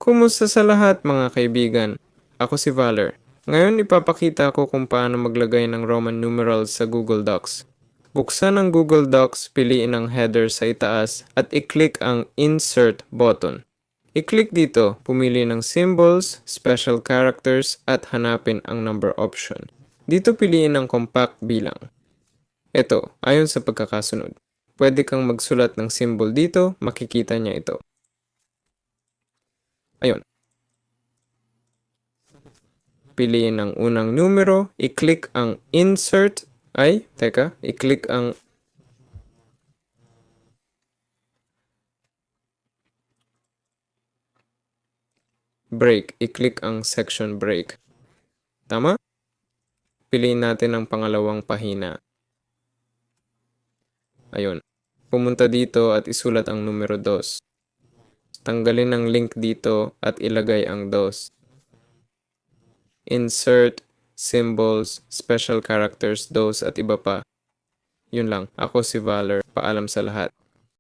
Kumusta sa lahat mga kaibigan? Ako si Valor. Ngayon ipapakita ko kung paano maglagay ng Roman numerals sa Google Docs. Buksan ang Google Docs, piliin ang header sa itaas at i-click ang Insert button. I-click dito, pumili ng symbols, special characters at hanapin ang number option. Dito piliin ang compact bilang. Ito, ayon sa pagkakasunod. Pwede kang magsulat ng symbol dito, makikita niya ito. Ayun. Piliin ang unang numero, i-click ang Insert, i-click ang break, i-click ang section break. Tama? Piliin natin ang pangalawang pahina. Ayun. Pumunta dito at isulat ang numero 2. Tanggalin ang link dito at ilagay ang 2. Insert, symbols, special characters, 2 at iba pa. Yun lang. Ako si Valor. Paalam sa lahat.